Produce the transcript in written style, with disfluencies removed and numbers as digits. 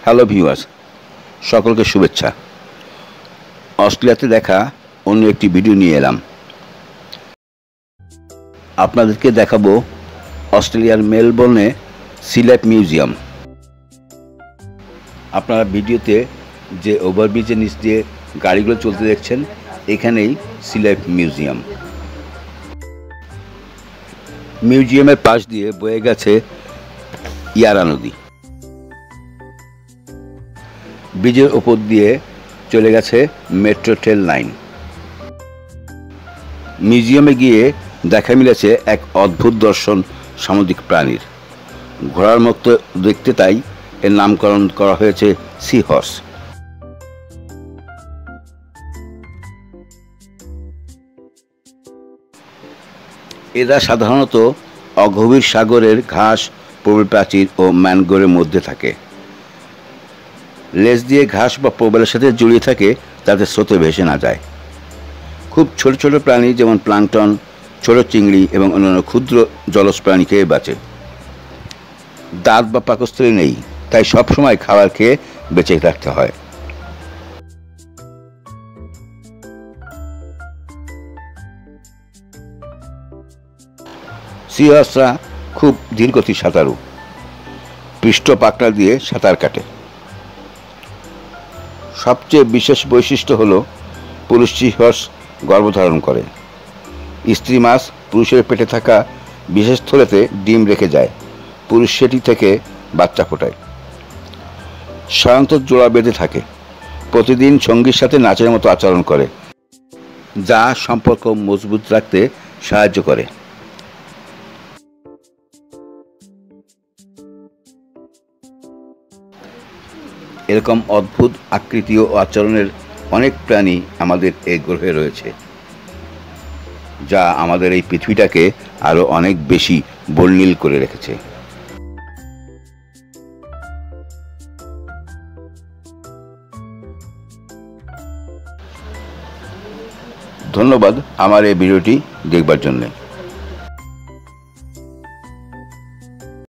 Hello viewers, সকলকে শুভেচ্ছা। অস্ট্রেলিয়াতে দেখা অন্য একটি ভিডিও নিয়ে এলাম। আপনাদেরকে দেখাবো অস্ট্রেলিয়ার মেলবোর্নে সি লাইফ মিউজিয়াম। আপনারা ভিডিওতে যে ওভারব্রিজের নিচ দিয়ে গাড়িগুলো চলতে দেখছেন, এখানেই সি লাইফ মিউজিয়াম। মিউজিয়ামের পাশ দিয়ে বয়ে গেছে ইয়ারা নদী। ব্রিজের ওপর দিয়ে চলে গেছে মেট্রো ট্রেন লাইন। মিউজিয়ামে গিয়ে দেখা মিলেছে এক অদ্ভুত দর্শন সামুদ্রিক প্রাণীর। ঘোড়ার মতো দেখতে, তাই এর নামকরণ করা হয়েছে সি হর্স। এরা সাধারণত অগভীর সাগরের ঘাস, প্রবল প্রাচীর ও ম্যানগ্রোভের মধ্যে থাকে। লেজ দিয়ে ঘাস বা প্রবালের সাথে জড়িয়ে থাকে, যাতে স্রোতে ভেসে না যায়। খুব ছোট ছোট প্রাণী যেমন প্লাঙ্কটন, ছোট চিংড়ি এবং অন্যান্য ক্ষুদ্র জলজ প্রাণী খেয়ে বাঁচে। দাঁত বা পাকস্থলী নেই, তাই সবসময় খাবার খেয়ে বেঁচে থাকতে হয়। সি হর্সরা খুব ধীরগতির সাঁতারু। পৃষ্ঠ পাকড়া দিয়ে সাঁতার কাটে। সবচেয়ে বিশেষ বৈশিষ্ট্য হল পুরুষ সি হর্স গর্ভধারণ করে। স্ত্রী মাছ পুরুষের পেটে থাকা বিশেষ থলেতে ডিম রেখে যায়। পুরুষ সেটি থেকে বাচ্চা ফোটায়। সাধারণত জোড়া বেঁধে থাকে। প্রতিদিন সঙ্গীর সাথে নাচের মতো আচরণ করে, যা সম্পর্ক মজবুত রাখতে সাহায্য করে। এরকম অদ্ভুত আকৃতি ও আচরণের অনেক প্রাণী আমাদের এই গ্রহে রয়েছে, যা আমাদের এই পৃথিবীটাকে আরো অনেক বেশি বর্ণিল করে রেখেছে। ধন্যবাদ আমার এই ভিডিওটি দেখবার জন্য।